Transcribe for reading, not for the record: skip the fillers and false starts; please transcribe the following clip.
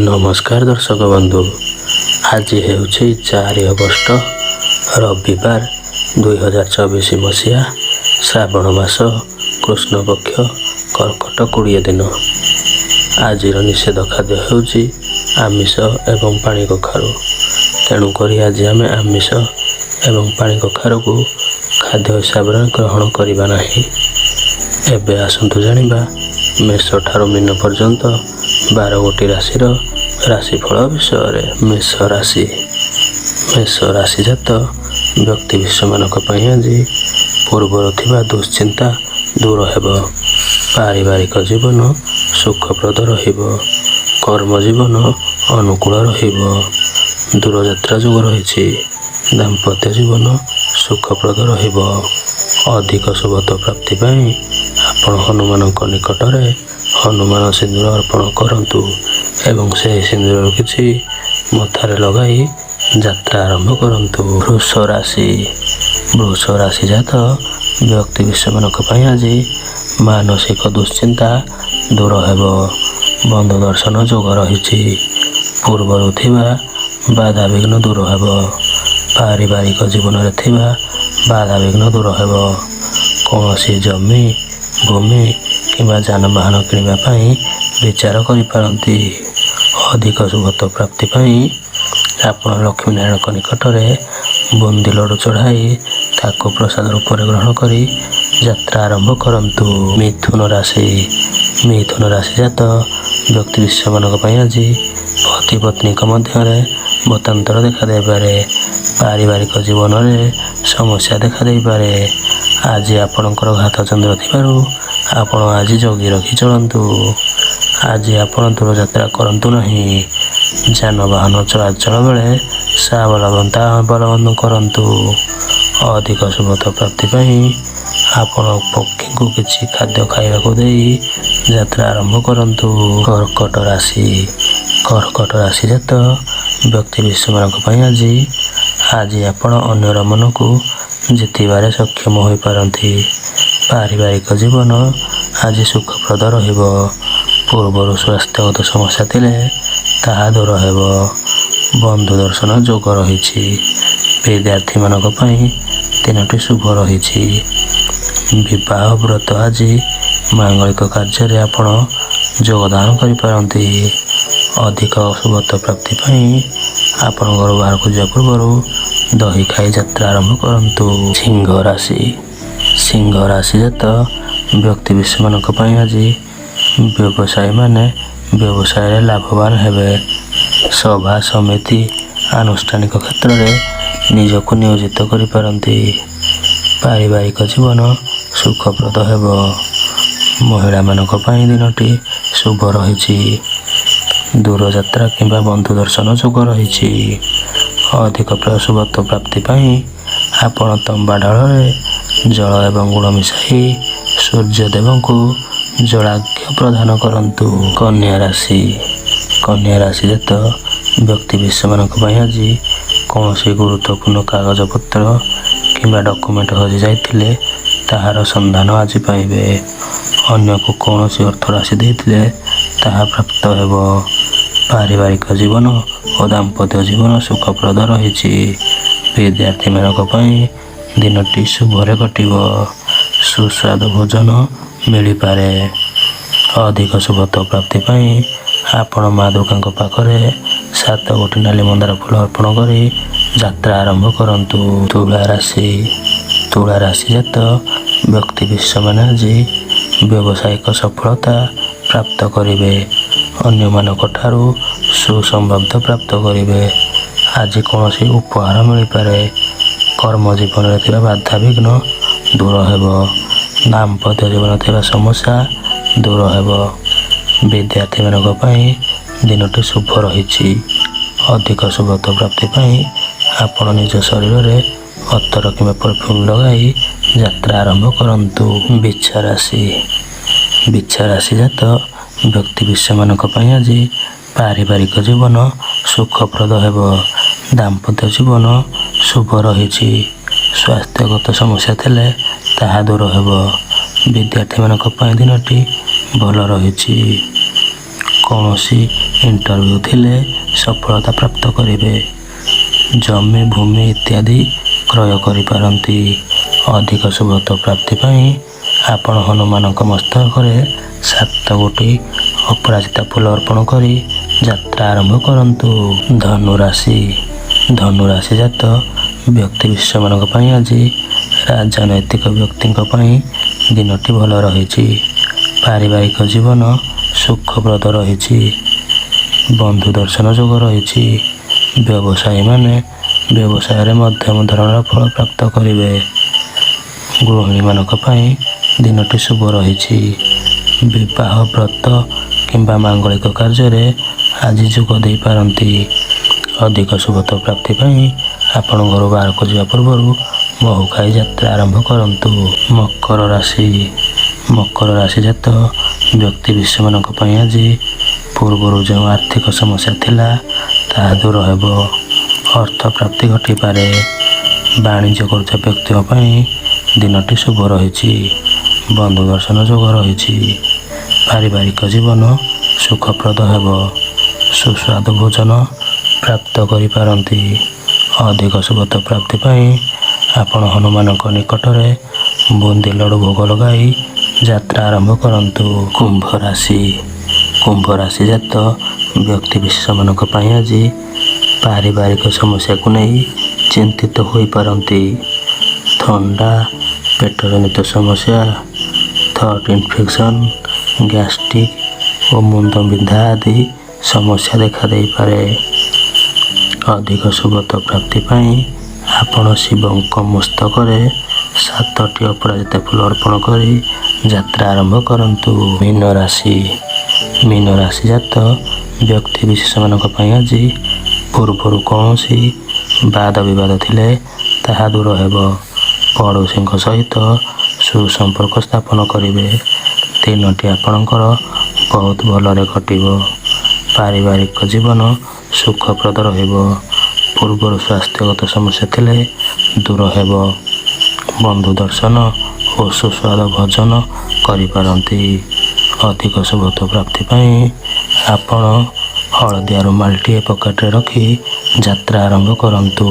ନମସ୍କାର ଦର୍ଶକ ବନ୍ଧୁ, ଆଜି ହେଉଛି 4 ଅଗଷ୍ଟ ରବିବାର 2024 ମସିହା ଶ୍ରାବଣ ମାସ କୃଷ୍ଣପକ୍ଷ କର୍କଟ 20 ଦିନ। ଆଜିର ନିଷେଧ ଖାଦ୍ୟ ହେଉଛି ଆମିଷ ଏବଂ ପାଣି କଖାରୁ। ତେଣୁକରି ଆଜି ଆମେ ଆମିଷ ଏବଂ ପାଣି କଖାରୁକୁ ଖାଦ୍ୟ ହିସାବରେ ଗ୍ରହଣ କରିବା ନାହିଁ। ଏବେ ଆସନ୍ତୁ ଜାଣିବା ମେଷ ଠାରୁ ମୀନ ପର୍ଯ୍ୟନ୍ତ 12 ଗୋଟି ରାଶିର ରାଶିଫଳ ବିଷୟରେ। ମେଷ ରାଶିଜାତ ବ୍ୟକ୍ତିବିଶେଷମାନଙ୍କ ପାଇଁ ଆଜି ପୂର୍ବରୁ ଥିବା ଦୁଶ୍ଚିନ୍ତା ଦୂର ହେବ। ପାରିବାରିକ ଜୀବନ ସୁଖପ୍ରଦ ରହିବ। କର୍ମ ଜୀବନ ଅନୁକୂଳ ରହିବ। ଦୂରଯାତ୍ରା ଯୋଗ ରହିଛି। ଦାମ୍ପତ୍ୟ ଜୀବନ ସୁଖପ୍ରଦ ରହିବ। ଅଧିକ ଶୁଭତ୍ୱ ପ୍ରାପ୍ତି ପାଇଁ ଆପଣ ହନୁମାନଙ୍କ ନିକଟରେ ହନୁମାନ ସିନ୍ଦୁର ଅର୍ପଣ କରନ୍ତୁ ଏବଂ ସେହି ସିନ୍ଦୁରରୁ କିଛି ମଥାରେ ଲଗାଇ ଯାତ୍ରା ଆରମ୍ଭ କରନ୍ତୁ। ବୃଷ ରାଶିଜାତ ବ୍ୟକ୍ତିବିଶେଷମାନଙ୍କ ପାଇଁ ଆଜି ମାନସିକ ଦୁଶ୍ଚିନ୍ତା ଦୂର ହେବ। ବନ୍ଧୁ ଦର୍ଶନ ଯୋଗ ରହିଛି। ପୂର୍ବରୁ ଥିବା ବାଧାବିଘ୍ନ ଦୂର ହେବ। ପାରିବାରିକ ଜୀବନରେ ଥିବା ବାଧାବିଘ୍ନ ଦୂର ହେବ। କୌଣସି ଜମି, ଭୂମି କିମ୍ବା ଯାନବାହନ କିଣିବା ପାଇଁ ବିଚାର କରିପାରନ୍ତି। ଅଧିକ ଶୁଭତ୍ୱ ପ୍ରାପ୍ତି ପାଇଁ ଆପଣ ଲକ୍ଷ୍ମୀନାରାୟଣଙ୍କ ନିକଟରେ ବୁନ୍ଦି ଲଡ଼ୁ ଚଢ଼ାଇ ତାକୁ ପ୍ରସାଦ ରୂପରେ ଗ୍ରହଣ କରି ଯାତ୍ରା ଆରମ୍ଭ କରନ୍ତୁ। ମିଥୁନ ରାଶିଜାତ ବ୍ୟକ୍ତିବିଶେଷମାନଙ୍କ ପାଇଁ ଆଜି ପତି ପତ୍ନୀଙ୍କ ମଧ୍ୟରେ ମତାନ୍ତର ଦେଖାଦେଇପାରେ। ପାରିବାରିକ ଜୀବନରେ ସମସ୍ୟା ଦେଖାଦେଇପାରେ। ଆଜି ଆପଣଙ୍କର ଘାତ ଚନ୍ଦ୍ର ଥିବାରୁ ଆପଣ ଆଜି ଜଗି ରଖି ଚଳନ୍ତୁ। ଆଜି ଆପଣ ଦୂରଯାତ୍ରା କରନ୍ତୁ ନାହିଁ। ଯାନବାହନ ଚଳାଚଳ ବେଳେ ସାବଧାନତା ଅବଲମ୍ବନ କରନ୍ତୁ। ଅଧିକ ଶୁଭତ୍ୱ ପ୍ରାପ୍ତି ପାଇଁ ଆପଣ ପକ୍ଷୀଙ୍କୁ କିଛି ଖାଦ୍ୟ ଖାଇବାକୁ ଦେଇ ଯାତ୍ରା ଆରମ୍ଭ କରନ୍ତୁ। କର୍କଟ ରାଶିଜାତ ବ୍ୟକ୍ତିବିଶେଷମାନଙ୍କ ପାଇଁ ଆଜି ଆପଣ ଅନ୍ୟର ମନକୁ ଜିତିବାରେ ସକ୍ଷମ ହୋଇପାରନ୍ତି। ପାରିବାରିକ ଜୀବନ ଆଜି ସୁଖପ୍ରଦ ରହିବ। ପୂର୍ବରୁ ସ୍ୱାସ୍ଥ୍ୟଗତ ସମସ୍ୟା ଥିଲେ ତାହା ଦୂର ହେବ। ବନ୍ଧୁ ଦର୍ଶନ ଯୋଗ ରହିଛି। ବିଦ୍ୟାର୍ଥୀମାନଙ୍କ ପାଇଁ ଦିନଟି ଶୁଭ ରହିଛି। ବିବାହ ବ୍ରତ ଆଜି ମାଙ୍ଗଳିକ କାର୍ଯ୍ୟରେ ଆପଣ ଯୋଗଦାନ କରିପାରନ୍ତି। ଅଧିକ ଶୁଭତ୍ୱ ପ୍ରାପ୍ତି ପାଇଁ ଆପଣ ଘର ବାହାରକୁ ଯିବା ପୂର୍ବରୁ ଦହି ଖାଇ ଯାତ୍ରା ଆରମ୍ଭ କରନ୍ତୁ। ସିଂହ ରାଶିଜାତ ବ୍ୟକ୍ତିବିଶେଷମାନଙ୍କ ପାଇଁ ଆଜି ବ୍ୟବସାୟୀମାନେ ବ୍ୟବସାୟରେ ଲାଭବାନ ହେବେ। ସଭା, ସମିତି, ଆନୁଷ୍ଠାନିକ କ୍ଷେତ୍ରରେ ନିଜକୁ ନିୟୋଜିତ କରିପାରନ୍ତି। ପାରିବାରିକ ଜୀବନ ସୁଖପ୍ରଦ ହେବ। ମହିଳାମାନଙ୍କ ପାଇଁ ଦିନଟି ଶୁଭ ରହିଛି। ଦୂରଯାତ୍ରା କିମ୍ବା ବନ୍ଧୁ ଦର୍ଶନ ଯୋଗ ରହିଛି। ଅଧିକ ଶୁଭତ୍ୱ ପ୍ରାପ୍ତି ପାଇଁ ଆପଣ ତମ୍ବା ଢାଳରେ ଜଳ ଏବଂ ଗୁଡ଼ ମିଶାଇ ସୂର୍ଯ୍ୟଦେବଙ୍କୁ ଜଳାର୍ଘ୍ୟ ପ୍ରଦାନ କରନ୍ତୁ। କନ୍ୟା ରାଶିଜାତ ବ୍ୟକ୍ତିବିଶେଷମାନଙ୍କ ପାଇଁ ଆଜି କୌଣସି ଗୁରୁତ୍ୱପୂର୍ଣ୍ଣ କାଗଜପତ୍ର କିମ୍ବା ଡକ୍ୟୁମେଣ୍ଟ ହଜିଯାଇଥିଲେ ତାହାର ସନ୍ଧାନ ଆଜି ପାଇବେ। ଅନ୍ୟକୁ କୌଣସି ଅର୍ଥରାଶି ଦେଇଥିଲେ ତାହା ପ୍ରାପ୍ତ ହେବ। ପାରିବାରିକ ଜୀବନ ଓ ଦାମ୍ପତ୍ୟ ଜୀବନ ସୁଖପ୍ରଦ ରହିଛି। ବିଦ୍ୟାର୍ଥୀମାନଙ୍କ ପାଇଁ ଦିନଟି ଶୁଭରେ କଟିବ। ସୁସ୍ୱାଦୁ ଭୋଜନ ମିଳିପାରେ। ଅଧିକ ଶୁଭତ୍ୱ ପ୍ରାପ୍ତି ପାଇଁ ଆପଣ ମା ଦୁର୍ଗାଙ୍କ ପାଖରେ 7 ଗୋଟି ନାଲି ମନ୍ଦାର ଫୁଲ ଅର୍ପଣ କରି ଯାତ୍ରା ଆରମ୍ଭ କରନ୍ତୁ। ତୁଳା ରାଶିଜାତ ବ୍ୟକ୍ତିବିଶେଷମାନେ ଆଜି ବ୍ୟବସାୟିକ ସଫଳତା ପ୍ରାପ୍ତ କରିବେ। ଅନ୍ୟମାନଙ୍କ ଠାରୁ ସୁସମ୍ବାଦ ପ୍ରାପ୍ତ କରିବେ। ଆଜି କୌଣସି ଉପହାର ମିଳିପାରେ। କର୍ମ ଜୀବନରେ ଥିବା ବାଧାବିଘ୍ନ ଦୂର ହେବ। ଦାମ୍ପତ୍ୟ ଜୀବନରେ ଥିବା ସମସ୍ୟା ଦୂର ହେବ। ବିଦ୍ୟାର୍ଥୀମାନଙ୍କ ପାଇଁ ଦିନଟି ଶୁଭ ରହିଛି। ଅଧିକ ଶୁଭତ୍ୱ ପ୍ରାପ୍ତି ପାଇଁ ଆପଣ ନିଜ ଶରୀରରେ ଅତର କିମ୍ବା ପରଫ୍ୟୁମ୍ ଲଗାଇ ଯାତ୍ରା ଆରମ୍ଭ କରନ୍ତୁ। ବିଛା ରାଶିଜାତ ବ୍ୟକ୍ତିବିଶେଷମାନଙ୍କ ପାଇଁ ଆଜି ପାରିବାରିକ ଜୀବନ ସୁଖପ୍ରଦ ହେବ। ଦାମ୍ପତ୍ୟ ଜୀବନ ଶୁଭ ରହିଛି। ସ୍ୱାସ୍ଥ୍ୟଗତ ସମସ୍ୟା ଥିଲେ ତାହା ଦୂର ହେବ। ବିଦ୍ୟାର୍ଥୀମାନଙ୍କ ପାଇଁ ଦିନଟି ଭଲ ରହିଛି। କୌଣସି ଇଣ୍ଟରଭ୍ୟୁ ଥିଲେ ସଫଳତା ପ୍ରାପ୍ତ କରିବେ। ଜମି ଭୂମି ଇତ୍ୟାଦି କ୍ରୟ କରିପାରନ୍ତି। ଅଧିକ ଶୁଭତ୍ୱ ପ୍ରାପ୍ତି ପାଇଁ ଆପଣ ହନୁମାନଙ୍କ ମସ୍ତକରେ 7 ଗୋଟି ଅପରାଜିତା ଫୁଲ ଅର୍ପଣ କରି ଯାତ୍ରା ଆରମ୍ଭ କରନ୍ତୁ। ଧନୁରାଶି ଜାତ ବ୍ୟକ୍ତିବିଶେଷମାନଙ୍କ ପାଇଁ ଆଜି ରାଜନୈତିକ ବ୍ୟକ୍ତିଙ୍କ ପାଇଁ ଦିନଟି ଭଲ ରହିଛି। ପାରିବାରିକ ଜୀବନ ସୁଖପ୍ରଦ ରହିଛି। ବନ୍ଧୁ ଦର୍ଶନ ଯୋଗ ରହିଛି। ବ୍ୟବସାୟୀମାନେ ବ୍ୟବସାୟରେ ମଧ୍ୟମ ଧରଣର ଫଳ ପ୍ରାପ୍ତ କରିବେ। ଗୃହିଣୀମାନଙ୍କ ପାଇଁ ଦିନଟି ଶୁଭ ରହିଛି। ବିବାହ ବ୍ରତ କିମ୍ବା ମାଙ୍ଗଳିକ କାର୍ଯ୍ୟରେ ଆଜି ଯୋଗ ଦେଇପାରନ୍ତି। ଅଧିକ ଶୁଭତ୍ୱ ପ୍ରାପ୍ତି ପାଇଁ ଆପଣ ଘରୁ ବାହାରକୁ ଯିବା ପୂର୍ବରୁ ମହୁ ଖାଇ ଯାତ୍ରା ଆରମ୍ଭ କରନ୍ତୁ। ମକର ରାଶି ଜାତ ବ୍ୟକ୍ତିବିଶେଷମାନଙ୍କ ପାଇଁ ଆଜି ପୂର୍ବରୁ ଯେଉଁ ଆର୍ଥିକ ସମସ୍ୟା ଥିଲା ତାହା ଦୂର ହେବ। ଅର୍ଥ ପ୍ରାପ୍ତି ଘଟିପାରେ। ବାଣିଜ୍ୟ କରୁଥିବା ବ୍ୟକ୍ତିଙ୍କ ପାଇଁ ଦିନଟି ଶୁଭ ରହିଛି। ବନ୍ଧୁ ଦର୍ଶନ ଯୋଗ ରହିଛି। ପାରିବାରିକ ଜୀବନ ସୁଖପ୍ରଦ ହେବ। ସୁସ୍ୱାଦୁ ଭୋଜନ ପ୍ରାପ୍ତ କରିପାରନ୍ତି। ଅଧିକ ଶୁଭତ୍ୱ ପ୍ରାପ୍ତି ପାଇଁ ଆପଣ ହନୁମାନଙ୍କ ନିକଟରେ ବୁନ୍ଦି ଲଡ଼ୁ ଭୋଗ ଲଗାଇ ଯାତ୍ରା ଆରମ୍ଭ କରନ୍ତୁ। କୁମ୍ଭ ରାଶି ଜାତ ବ୍ୟକ୍ତିବିଶେଷମାନଙ୍କ ପାଇଁ ଆଜି ପାରିବାରିକ ସମସ୍ୟାକୁ ନେଇ ଚିନ୍ତିତ ହୋଇପାରନ୍ତି। ଥଣ୍ଡା, ପେଟଜନିତ ସମସ୍ୟା, ଥ୍ରୋଟ୍ ଇନଫେକ୍ସନ୍, ଗ୍ୟାଷ୍ଟ୍ରିକ୍ ଓ ମୁଣ୍ଡ ବିନ୍ଧା ଆଦି ସମସ୍ୟା ଦେଖାଦେଇପାରେ। ଅଧିକ ଶୁଭତ୍ୱ ପ୍ରାପ୍ତି ପାଇଁ ଆପଣ ଶିବଙ୍କ ମସ୍ତକରେ 7ଟି ଅପରାଜିତା ଫୁଲ ଅର୍ପଣ କରି ଯାତ୍ରା ଆରମ୍ଭ କରନ୍ତୁ। ମୀନ ରାଶି ଜାତ ବ୍ୟକ୍ତିବିଶେଷମାନଙ୍କ ପାଇଁ ଆଜି ପୂର୍ବରୁ କୌଣସି ବାଦ ବିବାଦ ଥିଲେ ତାହା ଦୂର ହେବ। ପଡ଼ୋଶୀଙ୍କ ସହିତ ସୁସମ୍ପର୍କ ସ୍ଥାପନ କରିବେ। ଦିନଟି ଆପଣଙ୍କର ବହୁତ ଭଲରେ କଟିବ। ପାରିବାରିକ ଜୀବନ ସୁଖପ୍ରଦ ରହିବ। ପୂର୍ବରୁ ସ୍ୱାସ୍ଥ୍ୟଗତ ସମସ୍ୟା ଥିଲେ ଦୂର ହେବ। ବନ୍ଧୁ ଦର୍ଶନ ଓ ସୁସ୍ୱାଦୁ ଭୋଜନ କରିପାରନ୍ତି। ଅଧିକ ଶୁଭତ୍ୱ ପ୍ରାପ୍ତି ପାଇଁ ଆପଣ ହଳଦିଆ ରୁମାଲଟିଏ ପକେଟରେ ରଖି ଯାତ୍ରା ଆରମ୍ଭ କରନ୍ତୁ।